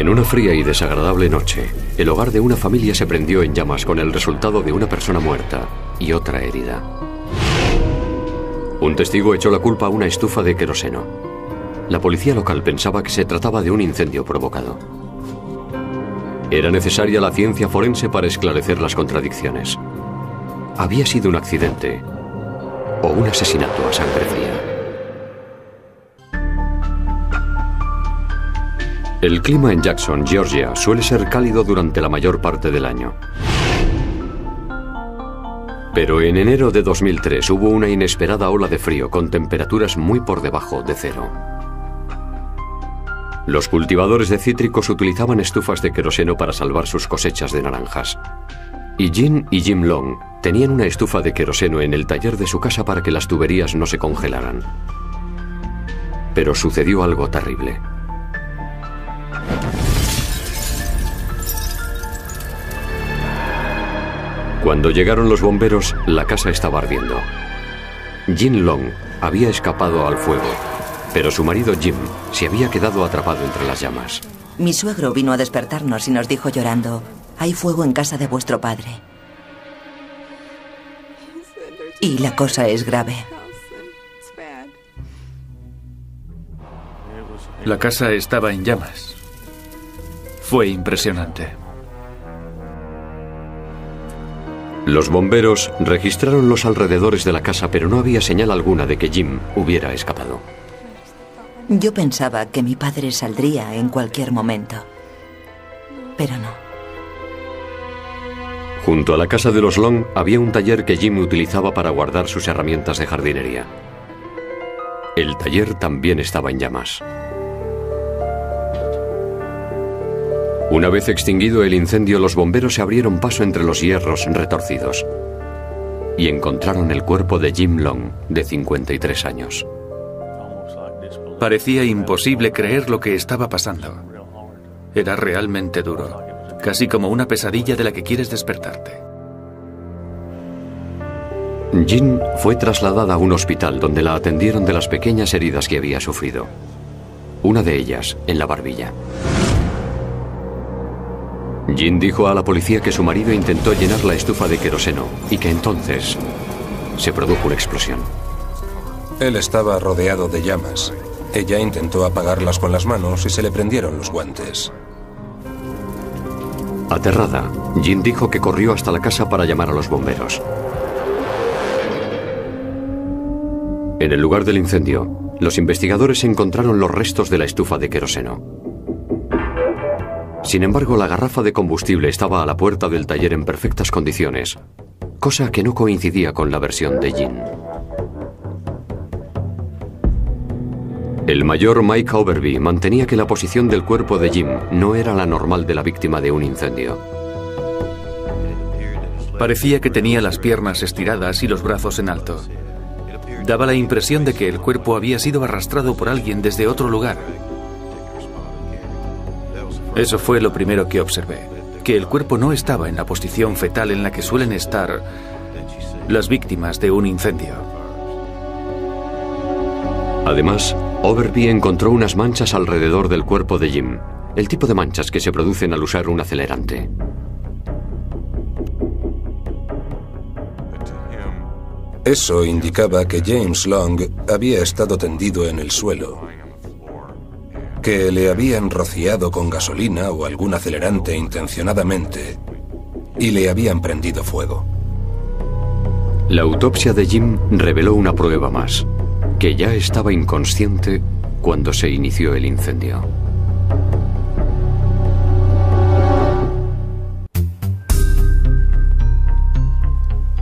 En una fría y desagradable noche, el hogar de una familia se prendió en llamas con el resultado de una persona muerta y otra herida. Un testigo echó la culpa a una estufa de queroseno. La policía local pensaba que se trataba de un incendio provocado. Era necesaria la ciencia forense para esclarecer las contradicciones. ¿Había sido un accidente o un asesinato a sangre fría? El clima en Jackson, Georgia, suele ser cálido durante la mayor parte del año. Pero en enero de 2003 hubo una inesperada ola de frío con temperaturas muy por debajo de cero. Los cultivadores de cítricos utilizaban estufas de queroseno para salvar sus cosechas de naranjas. Y Jean y Jim Long tenían una estufa de queroseno en el taller de su casa para que las tuberías no se congelaran. Pero sucedió algo terrible. Cuando llegaron los bomberos, la casa estaba ardiendo. Jim Long había escapado al fuego, pero su marido Jim se había quedado atrapado entre las llamas. Mi suegro vino a despertarnos y nos dijo llorando: hay fuego en casa de vuestro padre. Y la cosa es grave. La casa estaba en llamas. Fue impresionante. Los bomberos registraron los alrededores de la casa, pero no había señal alguna de que Jim hubiera escapado. Yo pensaba que mi padre saldría en cualquier momento, pero no. Junto a la casa de los Long había un taller que Jim utilizaba para guardar sus herramientas de jardinería. El taller también estaba en llamas. Una vez extinguido el incendio, los bomberos se abrieron paso entre los hierros retorcidos y encontraron el cuerpo de Jim Long, de 53 años. Parecía imposible creer lo que estaba pasando. Era realmente duro, casi como una pesadilla de la que quieres despertarte. Jim fue trasladada a un hospital donde la atendieron de las pequeñas heridas que había sufrido. Una de ellas en la barbilla. Jim dijo a la policía que su marido intentó llenar la estufa de queroseno y que entonces se produjo una explosión. Él estaba rodeado de llamas. Ella intentó apagarlas con las manos y se le prendieron los guantes. Aterrada, Jim dijo que corrió hasta la casa para llamar a los bomberos. En el lugar del incendio, los investigadores encontraron los restos de la estufa de queroseno. Sin embargo, la garrafa de combustible estaba a la puerta del taller en perfectas condiciones, cosa que no coincidía con la versión de Jim. El mayor Mike Overby mantenía que la posición del cuerpo de Jim no era la normal de la víctima de un incendio. Parecía que tenía las piernas estiradas y los brazos en alto. Daba la impresión de que el cuerpo había sido arrastrado por alguien desde otro lugar. Eso fue lo primero que observé, que el cuerpo no estaba en la posición fetal en la que suelen estar las víctimas de un incendio. Además, Overby encontró unas manchas alrededor del cuerpo de Jim, el tipo de manchas que se producen al usar un acelerante. Eso indicaba que James Long había estado tendido en el suelo, que le habían rociado con gasolina o algún acelerante intencionadamente y le habían prendido fuego. La autopsia de Jim reveló una prueba más, que ya estaba inconsciente cuando se inició el incendio.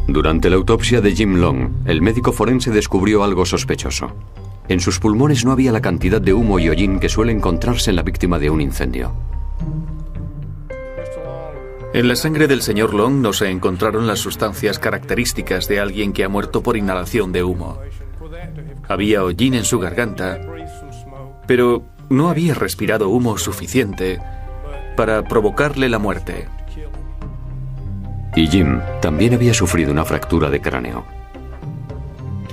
Durante la autopsia de Jim Long, el médico forense descubrió algo sospechoso. En sus pulmones no había la cantidad de humo y hollín que suele encontrarse en la víctima de un incendio. En la sangre del señor Long no se encontraron las sustancias características de alguien que ha muerto por inhalación de humo. Había hollín en su garganta, pero no había respirado humo suficiente para provocarle la muerte. Y Jim también había sufrido una fractura de cráneo.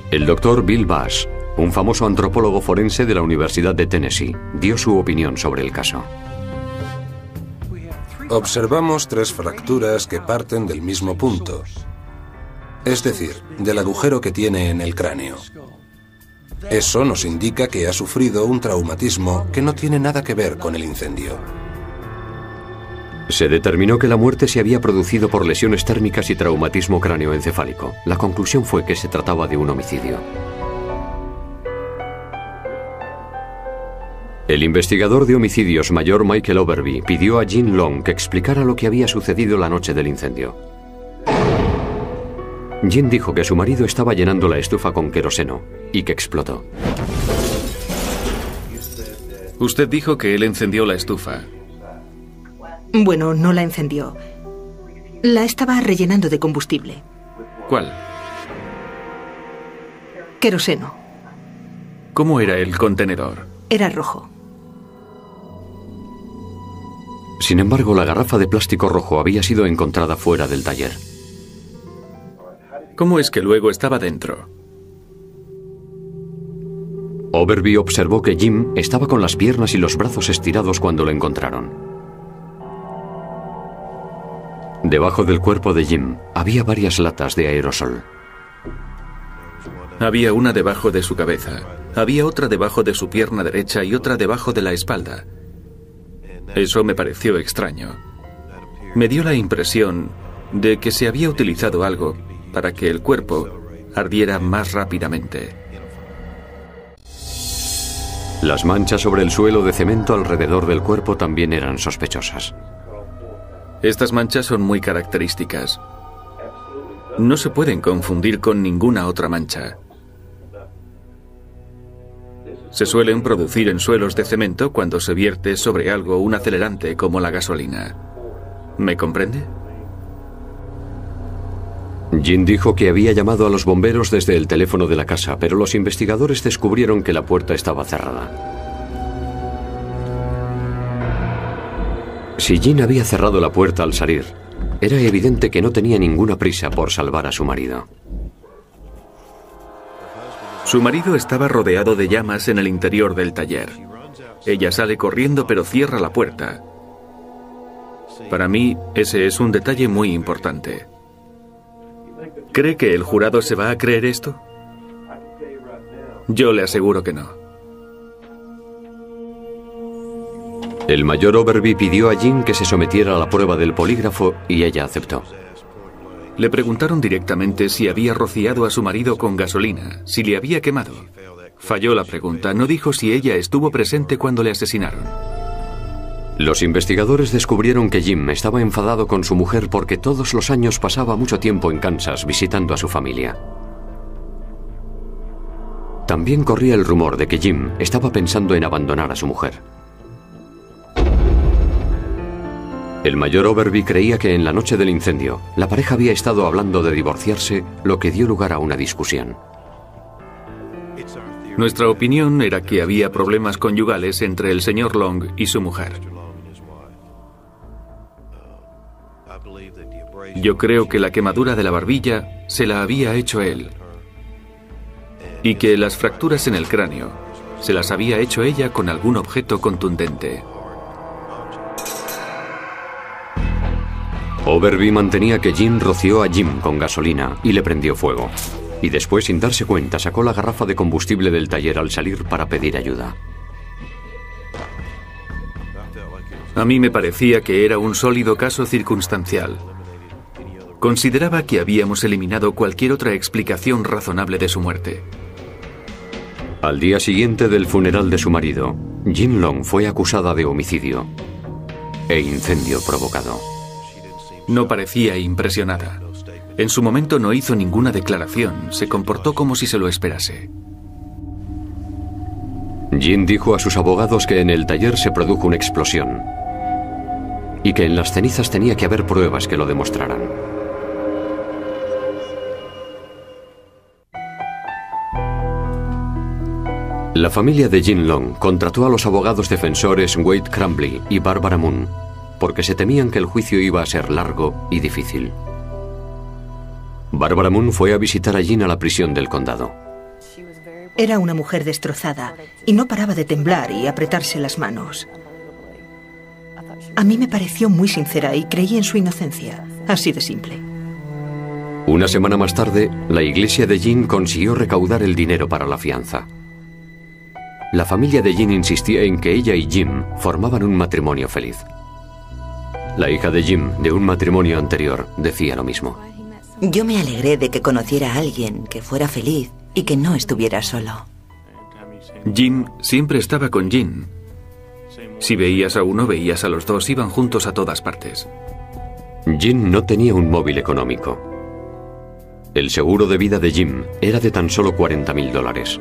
El doctor Bill Bass, un famoso antropólogo forense de la Universidad de Tennessee, dio su opinión sobre el caso. Observamos 3 fracturas que parten del mismo punto, es decir, del agujero que tiene en el cráneo. Eso nos indica que ha sufrido un traumatismo que no tiene nada que ver con el incendio. Se determinó que la muerte se había producido por lesiones térmicas y traumatismo cráneoencefálico. La conclusión fue que se trataba de un homicidio. El investigador de homicidios mayor Michael Overby pidió a Jean Long que explicara lo que había sucedido la noche del incendio. Jean dijo que su marido estaba llenando la estufa con queroseno y que explotó. Usted dijo que él encendió la estufa. Bueno, no la encendió. La estaba rellenando de combustible. ¿Cuál? Queroseno. ¿Cómo era el contenedor? Era rojo. Sin embargo, la garrafa de plástico rojo había sido encontrada fuera del taller. ¿Cómo es que luego estaba dentro? Overby observó que Jim estaba con las piernas y los brazos estirados cuando lo encontraron. Debajo del cuerpo de Jim había varias latas de aerosol. Había una debajo de su cabeza, había otra debajo de su pierna derecha y otra debajo de la espalda. Eso me pareció extraño. Me dio la impresión de que se había utilizado algo para que el cuerpo ardiera más rápidamente. Las manchas sobre el suelo de cemento alrededor del cuerpo también eran sospechosas. Estas manchas son muy características. No se pueden confundir con ninguna otra mancha. Se suelen producir en suelos de cemento cuando se vierte sobre algo un acelerante como la gasolina. ¿Me comprende? Jean dijo que había llamado a los bomberos desde el teléfono de la casa, pero los investigadores descubrieron que la puerta estaba cerrada. Si Jean había cerrado la puerta al salir, era evidente que no tenía ninguna prisa por salvar a su marido. Su marido estaba rodeado de llamas en el interior del taller. Ella sale corriendo pero cierra la puerta. Para mí, ese es un detalle muy importante. ¿Cree que el jurado se va a creer esto? Yo le aseguro que no. El mayor Overby pidió a Jean que se sometiera a la prueba del polígrafo y ella aceptó. Le preguntaron directamente si había rociado a su marido con gasolina, si le había quemado. Falló la pregunta, no dijo si ella estuvo presente cuando le asesinaron. Los investigadores descubrieron que Jim estaba enfadado con su mujer porque todos los años pasaba mucho tiempo en Kansas visitando a su familia. También corría el rumor de que Jim estaba pensando en abandonar a su mujer. El mayor Overby creía que en la noche del incendio, la pareja había estado hablando de divorciarse, lo que dio lugar a una discusión. Nuestra opinión era que había problemas conyugales entre el señor Long y su mujer. Yo creo que la quemadura de la barbilla se la había hecho él. Y que las fracturas en el cráneo se las había hecho ella con algún objeto contundente. Overby mantenía que Jean roció a Jim con gasolina y le prendió fuego. Y después, sin darse cuenta, sacó la garrafa de combustible del taller al salir para pedir ayuda. A mí me parecía que era un sólido caso circunstancial. Consideraba que habíamos eliminado cualquier otra explicación razonable de su muerte. Al día siguiente del funeral de su marido, Jean Long fue acusada de homicidio e incendio provocado. No parecía impresionada. En su momento no hizo ninguna declaración, se comportó como si se lo esperase. Jean dijo a sus abogados que en el taller se produjo una explosión y que en las cenizas tenía que haber pruebas que lo demostraran. La familia de Jean Long contrató a los abogados defensores Wade Crumbley y Barbara Moon porque se temían que el juicio iba a ser largo y difícil. Barbara Moon fue a visitar a Jean a la prisión del condado. Era una mujer destrozada y no paraba de temblar y apretarse las manos. A mí me pareció muy sincera y creí en su inocencia. Así de simple. Una semana más tarde, la iglesia de Jean consiguió recaudar el dinero para la fianza. La familia de Jean insistía en que ella y Jim formaban un matrimonio feliz. La hija de Jim, de un matrimonio anterior, decía lo mismo. Yo me alegré de que conociera a alguien que fuera feliz y que no estuviera solo. Jim siempre estaba con Jean. Si veías a uno, veías a los dos, iban juntos a todas partes. Jean no tenía un móvil económico. El seguro de vida de Jim era de tan solo $40.000.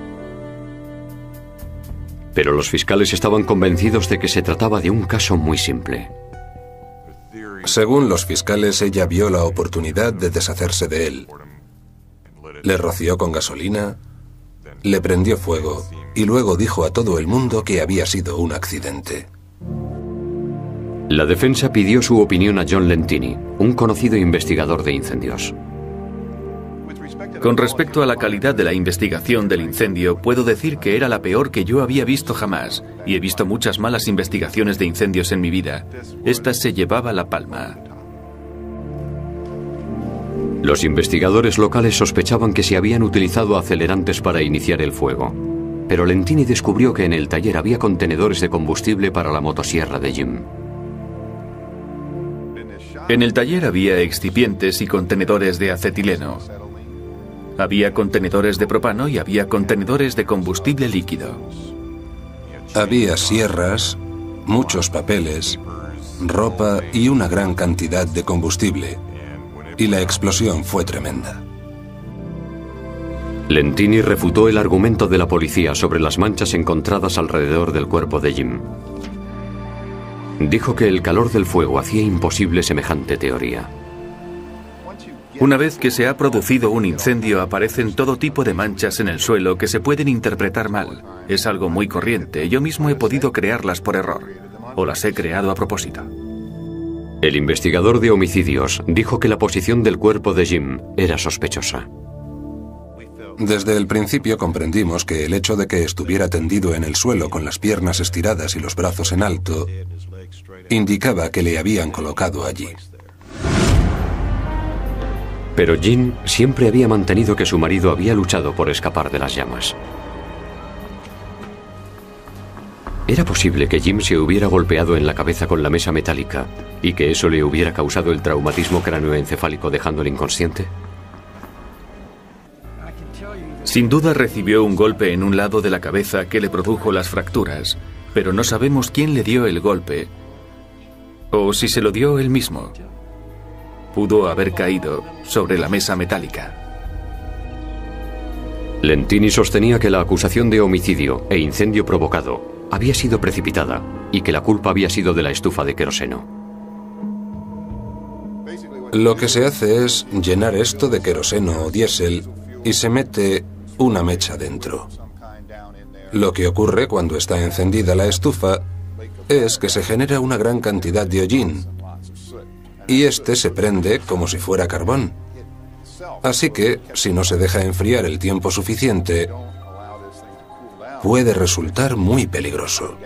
Pero los fiscales estaban convencidos de que se trataba de un caso muy simple. Según los fiscales, ella vio la oportunidad de deshacerse de él. Le roció con gasolina, le prendió fuego y luego dijo a todo el mundo que había sido un accidente. La defensa pidió su opinión a John Lentini, un conocido investigador de incendios. Con respecto a la calidad de la investigación del incendio, puedo decir que era la peor que yo había visto jamás, y he visto muchas malas investigaciones de incendios en mi vida. Esta se llevaba la palma. Los investigadores locales sospechaban que se habían utilizado acelerantes para iniciar el fuego, pero Lentini descubrió que en el taller había contenedores de combustible para la motosierra de Jim. En el taller había excipientes y contenedores de acetileno. Había contenedores de propano y había contenedores de combustible líquido. Había sierras, muchos papeles, ropa y una gran cantidad de combustible. Y la explosión fue tremenda. Lentini refutó el argumento de la policía sobre las manchas encontradas alrededor del cuerpo de Jim. Dijo que el calor del fuego hacía imposible semejante teoría. Una vez que se ha producido un incendio, aparecen todo tipo de manchas en el suelo que se pueden interpretar mal. Es algo muy corriente. Yo mismo he podido crearlas por error. O las he creado a propósito. El investigador de homicidios dijo que la posición del cuerpo de Jim era sospechosa. Desde el principio comprendimos que el hecho de que estuviera tendido en el suelo con las piernas estiradas y los brazos en alto indicaba que le habían colocado allí. Pero Jean siempre había mantenido que su marido había luchado por escapar de las llamas. ¿Era posible que Jim se hubiera golpeado en la cabeza con la mesa metálica y que eso le hubiera causado el traumatismo cráneoencefálico dejándole inconsciente? Sin duda recibió un golpe en un lado de la cabeza que le produjo las fracturas, pero no sabemos quién le dio el golpe o si se lo dio él mismo. Pudo haber caído sobre la mesa metálica. Lentini sostenía que la acusación de homicidio e incendio provocado había sido precipitada y que la culpa había sido de la estufa de queroseno. Lo que se hace es llenar esto de queroseno o diésel y se mete una mecha dentro. Lo que ocurre cuando está encendida la estufa es que se genera una gran cantidad de hollín y este se prende como si fuera carbón. Así que, si no se deja enfriar el tiempo suficiente, puede resultar muy peligroso.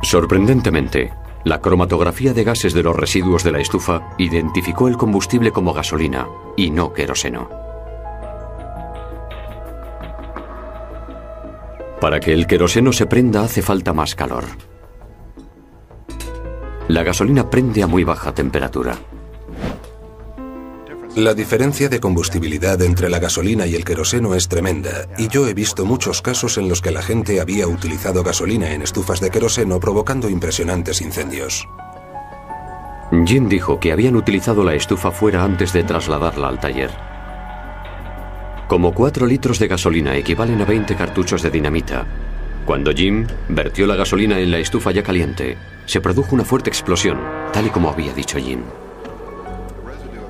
Sorprendentemente, la cromatografía de gases de los residuos de la estufa identificó el combustible como gasolina y no queroseno. Para que el queroseno se prenda hace falta más calor. La gasolina prende a muy baja temperatura. La diferencia de combustibilidad entre la gasolina y el queroseno es tremenda, y yo he visto muchos casos en los que la gente había utilizado gasolina en estufas de queroseno provocando impresionantes incendios. Jim dijo que habían utilizado la estufa fuera antes de trasladarla al taller. Como 4 litros de gasolina equivalen a 20 cartuchos de dinamita. Cuando Jim vertió la gasolina en la estufa ya caliente, se produjo una fuerte explosión, tal y como había dicho Jim.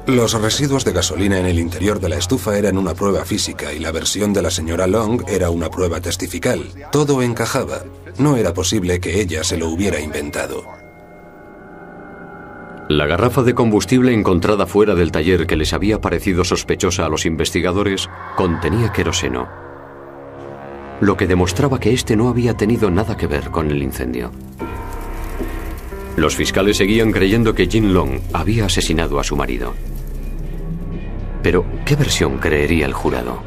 Los residuos de gasolina en el interior de la estufa eran una prueba física y la versión de la señora Long era una prueba testifical. Todo encajaba. No era posible que ella se lo hubiera inventado. La garrafa de combustible encontrada fuera del taller, que les había parecido sospechosa a los investigadores, contenía queroseno, lo que demostraba que este no había tenido nada que ver con el incendio. Los fiscales seguían creyendo que Jin Long había asesinado a su marido. Pero, ¿qué versión creería el jurado?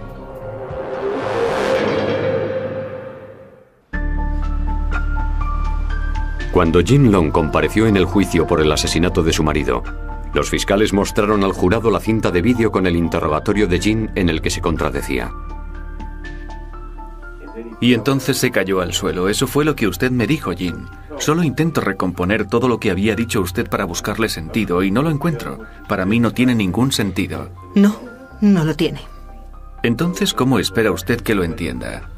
Cuando Jin Long compareció en el juicio por el asesinato de su marido, los fiscales mostraron al jurado la cinta de vídeo con el interrogatorio de Jin en el que se contradecía. Y entonces se cayó al suelo. Eso fue lo que usted me dijo, Jin. Solo intento recomponer todo lo que había dicho usted para buscarle sentido y no lo encuentro. Para mí no tiene ningún sentido. No, no lo tiene. Entonces, ¿cómo espera usted que lo entienda?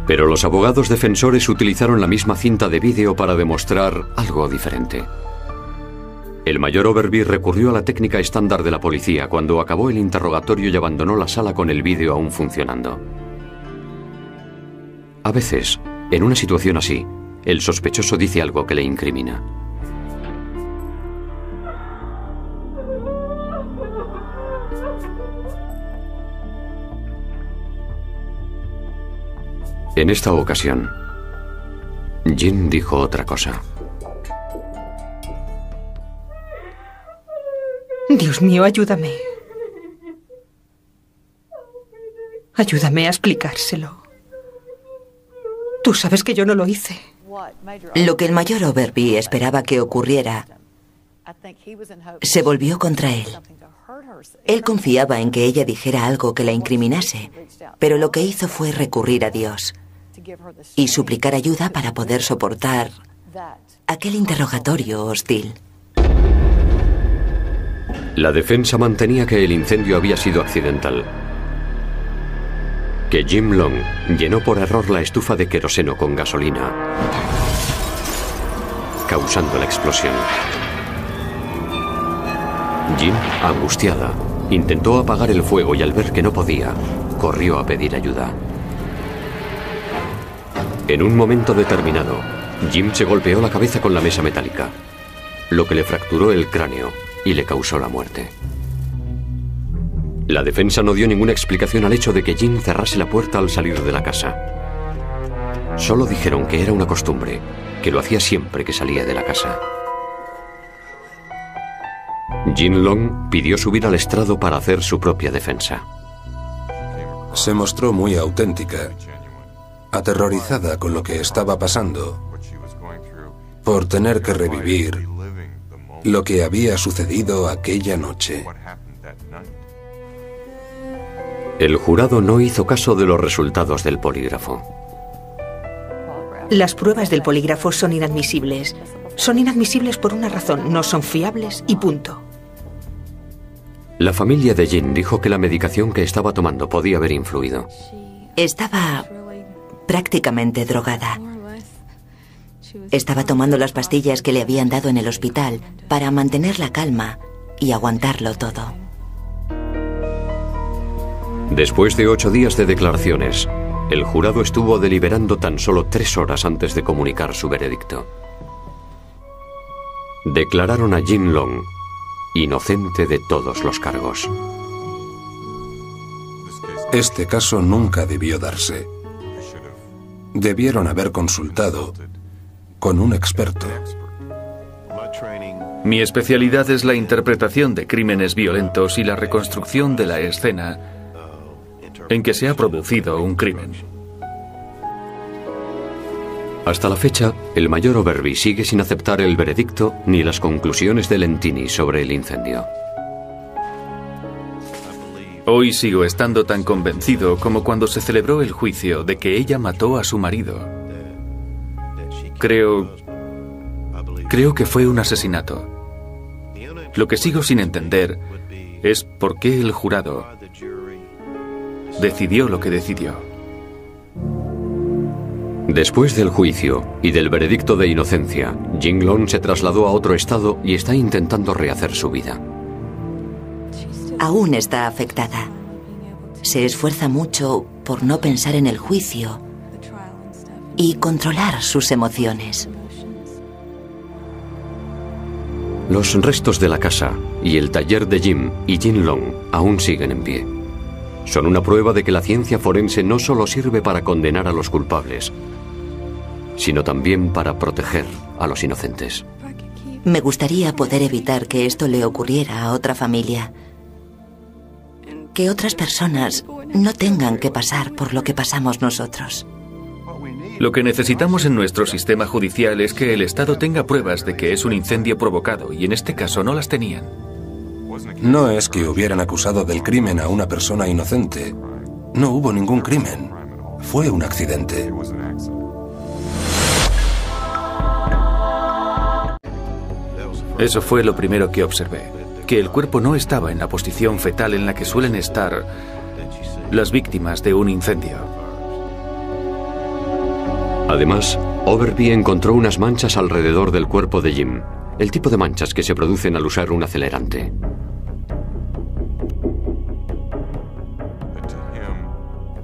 Pero los abogados defensores utilizaron la misma cinta de vídeo para demostrar algo diferente. El mayor Overby recurrió a la técnica estándar de la policía cuando acabó el interrogatorio y abandonó la sala con el vídeo aún funcionando. A veces, en una situación así, el sospechoso dice algo que le incrimina. En esta ocasión, Jin dijo otra cosa. Dios mío, ayúdame. Ayúdame a explicárselo. Tú sabes que yo no lo hice. Lo que el mayor Overby esperaba que ocurriera se volvió contra él. Él confiaba en que ella dijera algo que la incriminase, pero lo que hizo fue recurrir a Dios y suplicar ayuda para poder soportar aquel interrogatorio hostil. La defensa mantenía que el incendio había sido accidental, que Jin Long llenó por error la estufa de queroseno con gasolina, causando la explosión. Jin, angustiada, intentó apagar el fuego y al ver que no podía, corrió a pedir ayuda. En un momento determinado, Jim se golpeó la cabeza con la mesa metálica, lo que le fracturó el cráneo y le causó la muerte. La defensa no dio ninguna explicación al hecho de que Jin cerrase la puerta al salir de la casa. Solo dijeron que era una costumbre, que lo hacía siempre que salía de la casa. Jin Long pidió subir al estrado para hacer su propia defensa. Se mostró muy auténtica, aterrorizada con lo que estaba pasando, por tener que revivir lo que había sucedido aquella noche. El jurado no hizo caso de los resultados del polígrafo. Las pruebas del polígrafo son inadmisibles. Son inadmisibles por una razón, no son fiables y punto. La familia de Jin dijo que la medicación que estaba tomando podía haber influido. Estaba prácticamente drogada. Estaba tomando las pastillas que le habían dado en el hospital para mantener la calma y aguantarlo todo. Después de 8 días de declaraciones, el jurado estuvo deliberando tan solo 3 horas antes de comunicar su veredicto. Declararon a Jin Long inocente de todos los cargos. Este caso nunca debió darse. Debieron haber consultado con un experto. Mi especialidad es la interpretación de crímenes violentos y la reconstrucción de la escena en que se ha producido un crimen. Hasta la fecha, el mayor Overby sigue sin aceptar el veredicto ni las conclusiones de Lentini sobre el incendio. Hoy sigo estando tan convencido como cuando se celebró el juicio de que ella mató a su marido. Creo que fue un asesinato. Lo que sigo sin entender es por qué el jurado decidió lo que decidió. Después del juicio y del veredicto de inocencia, Jin Long se trasladó a otro estado y está intentando rehacer su vida. Aún está afectada. Se esfuerza mucho por no pensar en el juicio y controlar sus emociones. Los restos de la casa y el taller de Jim y Jin Long aún siguen en pie. Son una prueba de que la ciencia forense no solo sirve para condenar a los culpables, sino también para proteger a los inocentes. Me gustaría poder evitar que esto le ocurriera a otra familia. Que otras personas no tengan que pasar por lo que pasamos nosotros. Lo que necesitamos en nuestro sistema judicial es que el Estado tenga pruebas de que es un incendio provocado, y en este caso no las tenían. No es que hubieran acusado del crimen a una persona inocente. No hubo ningún crimen. Fue un accidente. Eso fue lo primero que observé, que el cuerpo no estaba en la posición fetal en la que suelen estar las víctimas de un incendio. Además, Overby encontró unas manchas alrededor del cuerpo de Jim, el tipo de manchas que se producen al usar un acelerante.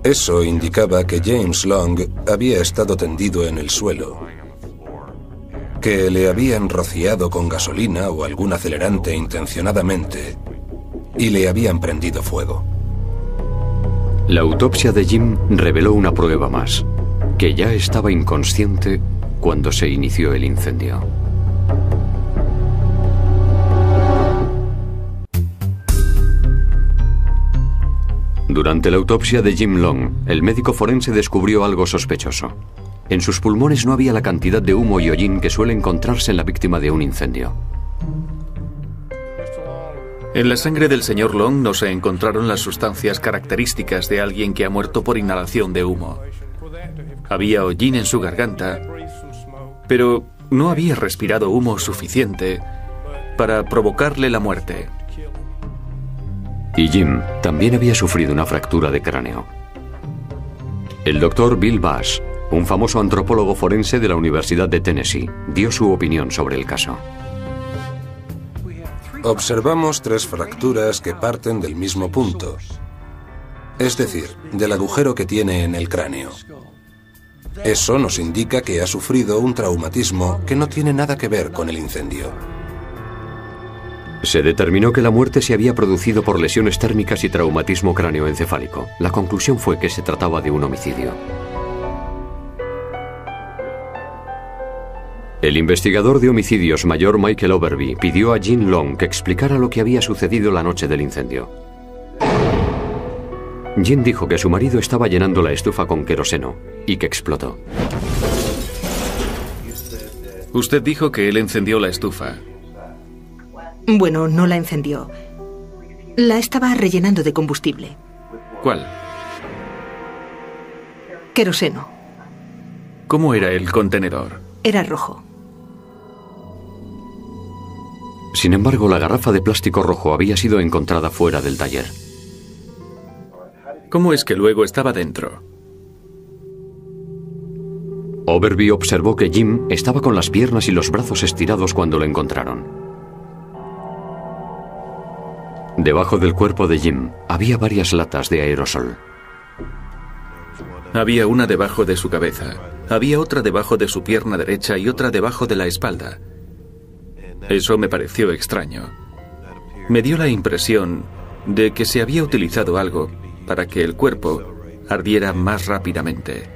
Eso indicaba que James Long había estado tendido en el suelo, que le habían rociado con gasolina o algún acelerante intencionadamente y le habían prendido fuego. La autopsia de Jim reveló una prueba más, que ya estaba inconsciente cuando se inició el incendio. Durante la autopsia de Jim Long, el médico forense descubrió algo sospechoso. En sus pulmones no había la cantidad de humo y hollín que suele encontrarse en la víctima de un incendio. En la sangre del señor Long no se encontraron las sustancias características de alguien que ha muerto por inhalación de humo. Había hollín en su garganta, pero no había respirado humo suficiente para provocarle la muerte. Y Jim también había sufrido una fractura de cráneo. El doctor Bill Bass, un famoso antropólogo forense de la Universidad de Tennessee, dio su opinión sobre el caso. Observamos 3 fracturas que parten del mismo punto, es decir, del agujero que tiene en el cráneo. Eso nos indica que ha sufrido un traumatismo que no tiene nada que ver con el incendio. Se determinó que la muerte se había producido por lesiones térmicas y traumatismo cráneoencefálico. La conclusión fue que se trataba de un homicidio. El investigador de homicidios mayor Michael Overby pidió a Jim Long que explicara lo que había sucedido la noche del incendio. Jim dijo que su marido estaba llenando la estufa con queroseno y que explotó. Usted dijo que él encendió la estufa. Bueno, no la encendió. La estaba rellenando de combustible. ¿Cuál? Queroseno. ¿Cómo era el contenedor? Era rojo. Sin embargo, la garrafa de plástico rojo había sido encontrada fuera del taller. ¿Cómo es que luego estaba dentro? Overby observó que Jim estaba con las piernas y los brazos estirados cuando lo encontraron. Debajo del cuerpo de Jim había varias latas de aerosol. Había una debajo de su cabeza, había otra debajo de su pierna derecha y otra debajo de la espalda. Eso me pareció extraño. Me dio la impresión de que se había utilizado algo para que el cuerpo ardiera más rápidamente.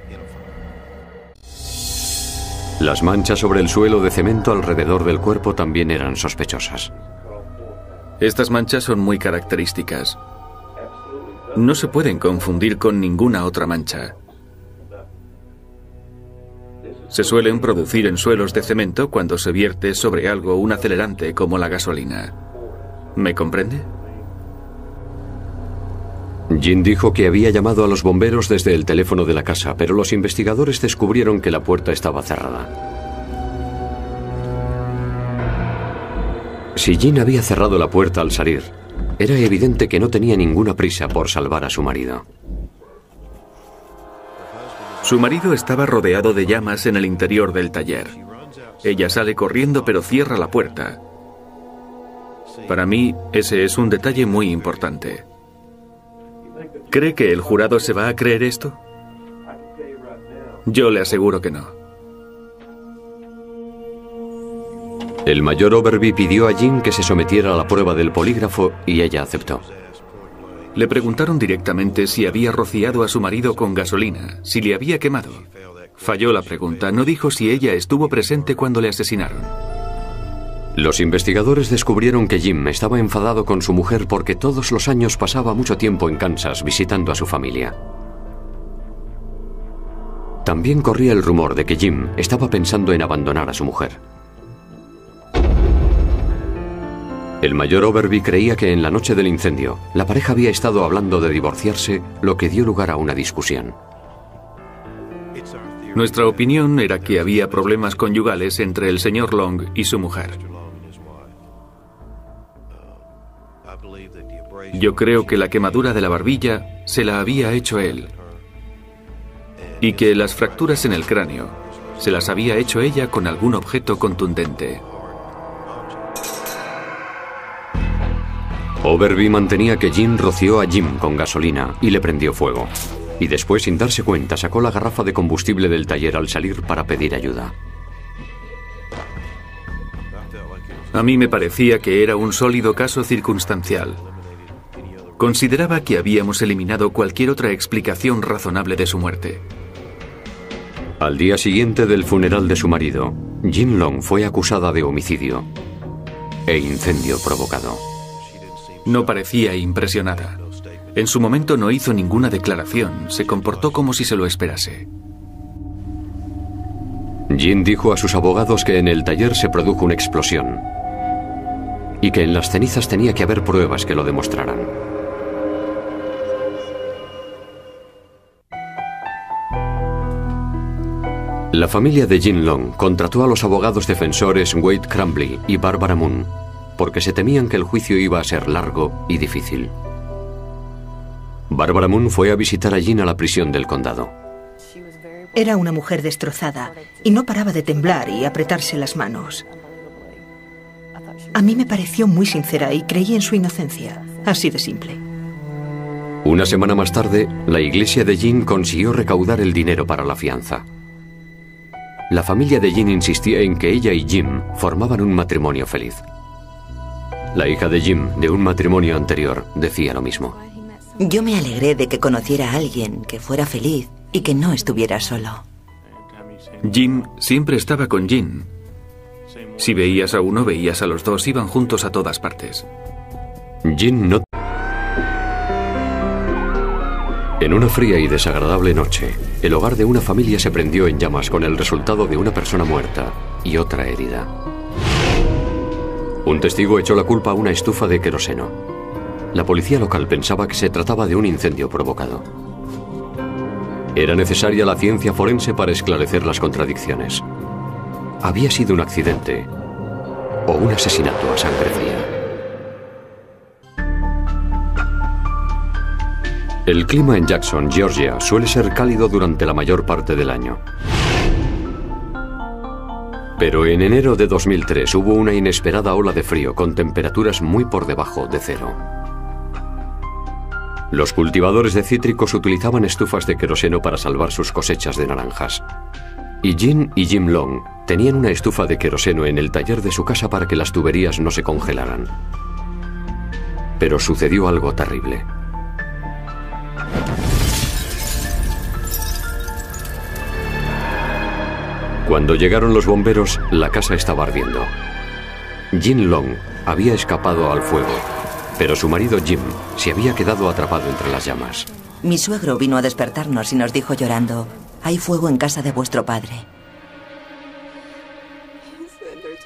Las manchas sobre el suelo de cemento alrededor del cuerpo también eran sospechosas. Estas manchas son muy características. No se pueden confundir con ninguna otra mancha. Se suelen producir en suelos de cemento cuando se vierte sobre algo un acelerante como la gasolina. ¿Me comprende? Jim dijo que había llamado a los bomberos desde el teléfono de la casa, pero los investigadores descubrieron que la puerta estaba cerrada. Si Jim había cerrado la puerta al salir, era evidente que no tenía ninguna prisa por salvar a su marido. Su marido estaba rodeado de llamas en el interior del taller. Ella sale corriendo pero cierra la puerta. Para mí, ese es un detalle muy importante. ¿Cree que el jurado se va a creer esto? Yo le aseguro que no. El mayor Overby pidió a Jim que se sometiera a la prueba del polígrafo y ella aceptó. Le preguntaron directamente si había rociado a su marido con gasolina, si le había quemado. Falló la pregunta. No dijo si ella estuvo presente cuando le asesinaron. Los investigadores descubrieron que Jim estaba enfadado con su mujer porque todos los años pasaba mucho tiempo en Kansas visitando a su familia. También corría el rumor de que Jim estaba pensando en abandonar a su mujer. El mayor Overby creía que en la noche del incendio, la pareja había estado hablando de divorciarse, lo que dio lugar a una discusión. Nuestra opinión era que había problemas conyugales entre el señor Long y su mujer. Yo creo que la quemadura de la barbilla se la había hecho él y que las fracturas en el cráneo se las había hecho ella con algún objeto contundente. Overby mantenía que Jim roció a Jim con gasolina y le prendió fuego. Y después, sin darse cuenta, sacó la garrafa de combustible del taller al salir para pedir ayuda. A mí me parecía que era un sólido caso circunstancial. Consideraba que habíamos eliminado cualquier otra explicación razonable de su muerte. Al día siguiente del funeral de su marido, Jean Long fue acusada de homicidio e incendio provocado. No parecía impresionada. En su momento no hizo ninguna declaración, se comportó como si se lo esperase. Jean dijo a sus abogados que en el taller se produjo una explosión y que en las cenizas tenía que haber pruebas que lo demostraran. La familia de Jean Long contrató a los abogados defensores Wade Crumbley y Barbara Moon porque se temían que el juicio iba a ser largo y difícil. Barbara Moon fue a visitar a Jean a la prisión del condado. Era una mujer destrozada y no paraba de temblar y apretarse las manos. A mí me pareció muy sincera y creí en su inocencia, así de simple. Una semana más tarde, la iglesia de Jean consiguió recaudar el dinero para la fianza. La familia de Jean insistía en que ella y Jim formaban un matrimonio feliz. La hija de Jim, de un matrimonio anterior, decía lo mismo. Yo me alegré de que conociera a alguien que fuera feliz y que no estuviera solo. Jim siempre estaba con Jean. Si veías a uno, veías a los dos, iban juntos a todas partes. Jean no... En una fría y desagradable noche, el hogar de una familia se prendió en llamas con el resultado de una persona muerta y otra herida. Un testigo echó la culpa a una estufa de queroseno. La policía local pensaba que se trataba de un incendio provocado. Era necesaria la ciencia forense para esclarecer las contradicciones. ¿Había sido un accidente o un asesinato a sangre fría? El clima en Jackson, Georgia, suele ser cálido durante la mayor parte del año. Pero en enero de 2003 hubo una inesperada ola de frío con temperaturas muy por debajo de cero. Los cultivadores de cítricos utilizaban estufas de queroseno para salvar sus cosechas de naranjas. Y Jean y Jim Long tenían una estufa de queroseno en el taller de su casa para que las tuberías no se congelaran. Pero sucedió algo terrible. Cuando llegaron los bomberos, la casa estaba ardiendo. Jean Long había escapado al fuego, pero su marido Jim se había quedado atrapado entre las llamas. Mi suegro vino a despertarnos y nos dijo llorando: hay fuego en casa de vuestro padre.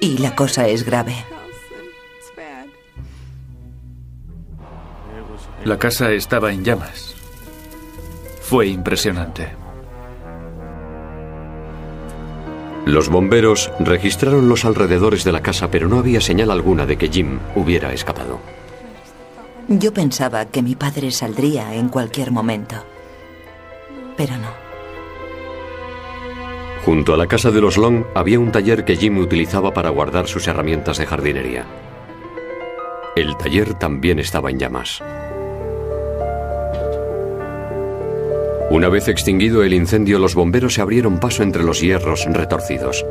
Y la cosa es grave. La casa estaba en llamas. Fue impresionante. Los bomberos registraron los alrededores de la casa, pero no había señal alguna de que Jim hubiera escapado. Yo pensaba que mi padre saldría en cualquier momento, pero no. Junto a la casa de los Long había un taller que Jim utilizaba para guardar sus herramientas de jardinería. El taller también estaba en llamas. Una vez extinguido el incendio, los bomberos se abrieron paso entre los hierros retorcidos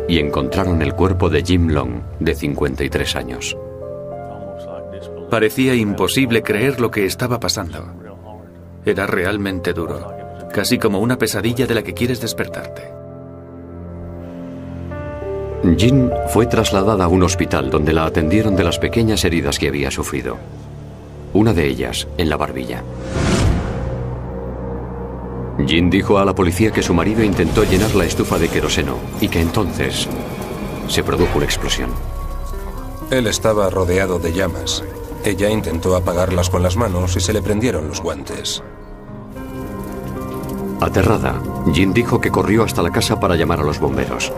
y encontraron el cuerpo de Jim Long, de 53 años. Parecía imposible creer lo que estaba pasando. Era realmente duro. casi como una pesadilla de la que quieres despertarte. Jean fue trasladada a un hospital donde la atendieron de las pequeñas heridas que había sufrido. Una de ellas en la barbilla. Jean dijo a la policía que su marido intentó llenar la estufa de queroseno y que entonces se produjo una explosión. Él estaba rodeado de llamas. Ella intentó apagarlas con las manos y se le prendieron los guantes. Aterrada, Jean dijo que corrió hasta la casa para llamar a los bomberos.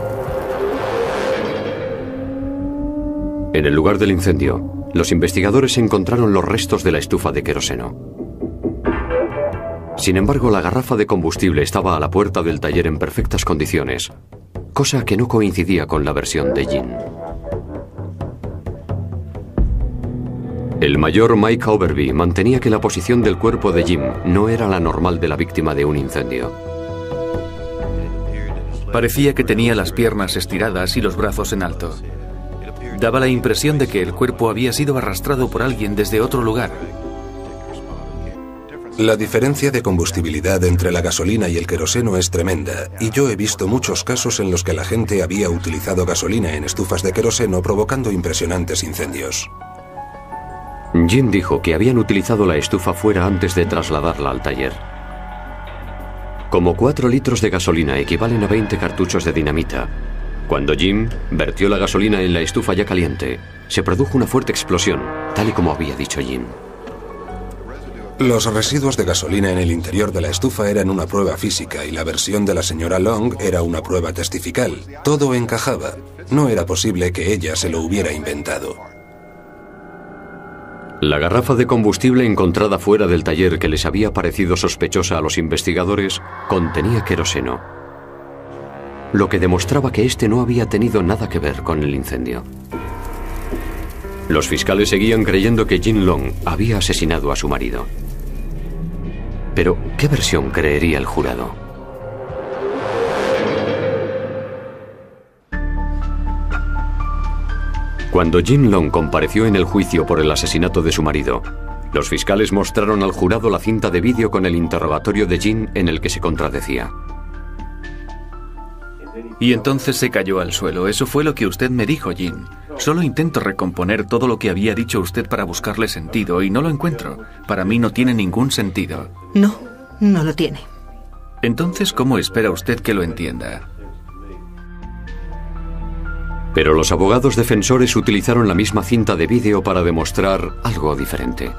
En el lugar del incendio, los investigadores encontraron los restos de la estufa de queroseno. Sin embargo, la garrafa de combustible estaba a la puerta del taller en perfectas condiciones, cosa que no coincidía con la versión de Jean. El mayor Mike Overby mantenía que la posición del cuerpo de Jim no era la normal de la víctima de un incendio. Parecía que tenía las piernas estiradas y los brazos en alto. Daba la impresión de que el cuerpo había sido arrastrado por alguien desde otro lugar. La diferencia de combustibilidad entre la gasolina y el queroseno es tremenda, y yo he visto muchos casos en los que la gente había utilizado gasolina en estufas de queroseno provocando impresionantes incendios. Jean dijo que habían utilizado la estufa fuera antes de trasladarla al taller. Como 4 litros de gasolina equivalen a 20 cartuchos de dinamita, cuando Jim vertió la gasolina en la estufa ya caliente, se produjo una fuerte explosión, tal y como había dicho Jean. Los residuos de gasolina en el interior de la estufa eran una prueba física y la versión de la señora Long era una prueba testifical. Todo encajaba. No era posible que ella se lo hubiera inventado. La garrafa de combustible encontrada fuera del taller que les había parecido sospechosa a los investigadores contenía queroseno, lo que demostraba que este no había tenido nada que ver con el incendio. Los fiscales seguían creyendo que Jean Long había asesinado a su marido. Pero, ¿qué versión creería el jurado? Cuando Jean Long compareció en el juicio por el asesinato de su marido, los fiscales mostraron al jurado la cinta de vídeo con el interrogatorio de Jean en el que se contradecía. Y entonces se cayó al suelo. Eso fue lo que usted me dijo, Jean. Solo intento recomponer todo lo que había dicho usted para buscarle sentido y no lo encuentro. Para mí no tiene ningún sentido. No, no lo tiene. Entonces, ¿cómo espera usted que lo entienda? Pero los abogados defensores utilizaron la misma cinta de vídeo para demostrar algo diferente.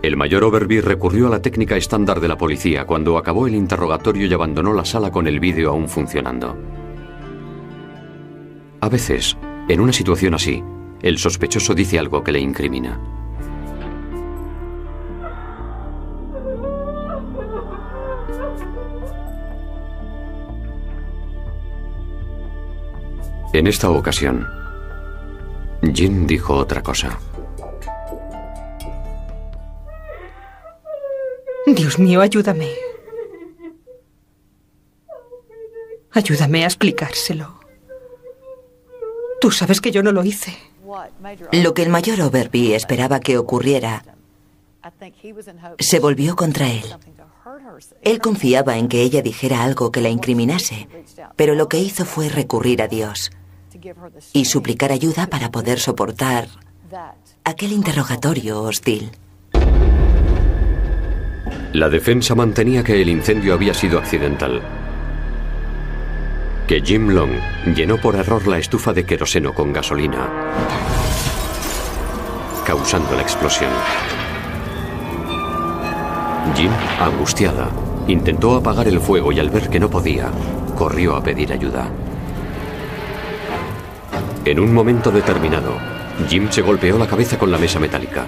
El mayor Overby recurrió a la técnica estándar de la policía cuando acabó el interrogatorio y abandonó la sala con el vídeo aún funcionando. A veces, en una situación así, el sospechoso dice algo que le incrimina. En esta ocasión, Jean dijo otra cosa. Dios mío, ayúdame. Ayúdame a explicárselo. Tú sabes que yo no lo hice. Lo que el mayor Overby esperaba que ocurriera se volvió contra él. Él confiaba en que ella dijera algo que la incriminase, pero lo que hizo fue recurrir a Dios y suplicar ayuda para poder soportar aquel interrogatorio hostil. La defensa mantenía que el incendio había sido accidental, que Jim Long llenó por error la estufa de queroseno con gasolina, causando la explosión. Jim, angustiada, intentó apagar el fuego y al ver que no podía, corrió a pedir ayuda. En un momento determinado, Jim se golpeó la cabeza con la mesa metálica,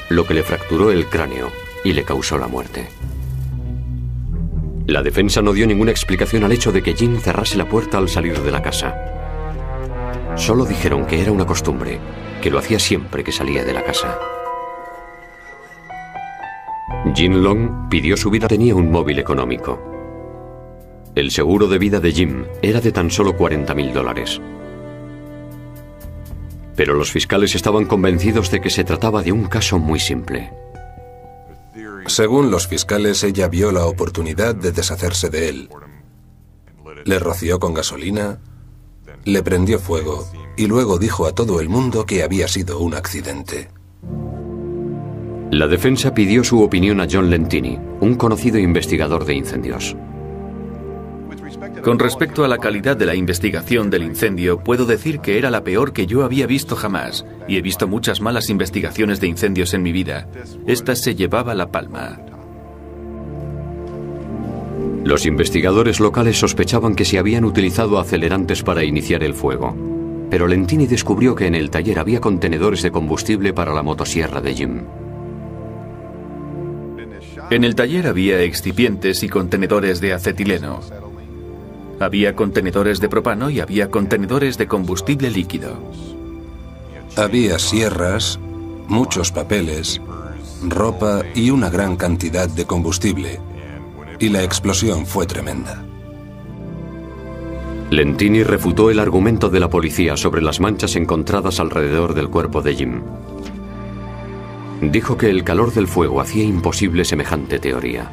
lo que le fracturó el cráneo y le causó la muerte. La defensa no dio ninguna explicación al hecho de que Jim cerrase la puerta al salir de la casa. Solo dijeron que era una costumbre, que lo hacía siempre que salía de la casa. Jean Long pidió su vida. Tenía un móvil económico. El seguro de vida de Jim era de tan solo $40,000. Pero los fiscales estaban convencidos de que se trataba de un caso muy simple. Según los fiscales, ella vio la oportunidad de deshacerse de él. Le roció con gasolina, le prendió fuego y luego dijo a todo el mundo que había sido un accidente. La defensa pidió su opinión a John Lentini, un conocido investigador de incendios. Con respecto a la calidad de la investigación del incendio, puedo decir que era la peor que yo había visto jamás, y he visto muchas malas investigaciones de incendios en mi vida. Esta se llevaba la palma. Los investigadores locales sospechaban que se habían utilizado acelerantes para iniciar el fuego, pero Lentini descubrió que en el taller había contenedores de combustible para la motosierra de Jim. En el taller había excipientes y contenedores de acetileno. Había contenedores de propano y había contenedores de combustible líquido. Había sierras, muchos papeles, ropa y una gran cantidad de combustible. Y la explosión fue tremenda. Lentini refutó el argumento de la policía sobre las manchas encontradas alrededor del cuerpo de Jim. Dijo que el calor del fuego hacía imposible semejante teoría.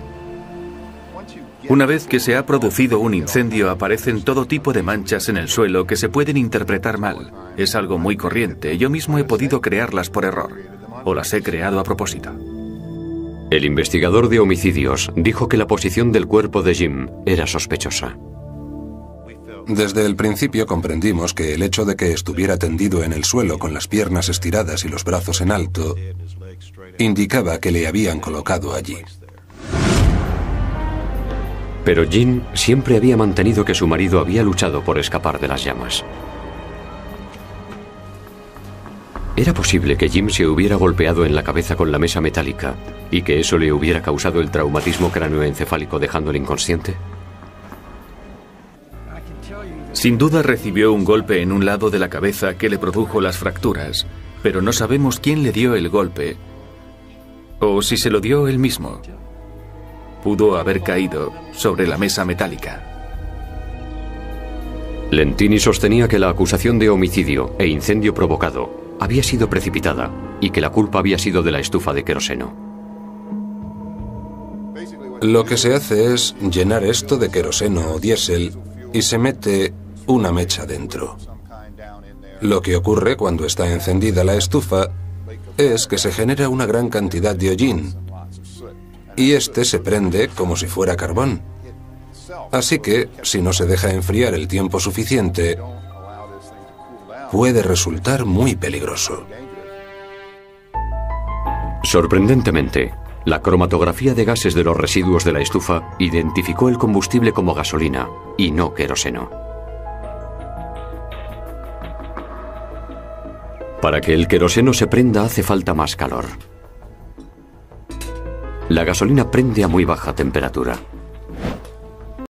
Una vez que se ha producido un incendio, aparecen todo tipo de manchas en el suelo que se pueden interpretar mal. Es algo muy corriente. Yo mismo he podido crearlas por error. O las he creado a propósito. El investigador de homicidios dijo que la posición del cuerpo de Jim era sospechosa. Desde el principio comprendimos que el hecho de que estuviera tendido en el suelo con las piernas estiradas y los brazos en alto indicaba que le habían colocado allí. Pero Jean siempre había mantenido que su marido había luchado por escapar de las llamas. ¿Era posible que Jim se hubiera golpeado en la cabeza con la mesa metálica y que eso le hubiera causado el traumatismo cráneoencefálico dejándole inconsciente? Sin duda recibió un golpe en un lado de la cabeza que le produjo las fracturas, pero no sabemos quién le dio el golpe o si se lo dio él mismo. Pudo haber caído sobre la mesa metálica. Lentini sostenía que la acusación de homicidio e incendio provocado había sido precipitada y que la culpa había sido de la estufa de queroseno. Lo que se hace es llenar esto de queroseno o diésel y se mete una mecha dentro. Lo que ocurre cuando está encendida la estufa es que se genera una gran cantidad de hollín y este se prende como si fuera carbón. Así que, si no se deja enfriar el tiempo suficiente, puede resultar muy peligroso. Sorprendentemente, la cromatografía de gases de los residuos de la estufa identificó el combustible como gasolina y no queroseno. Para que el queroseno se prenda hace falta más calor. La gasolina prende a muy baja temperatura.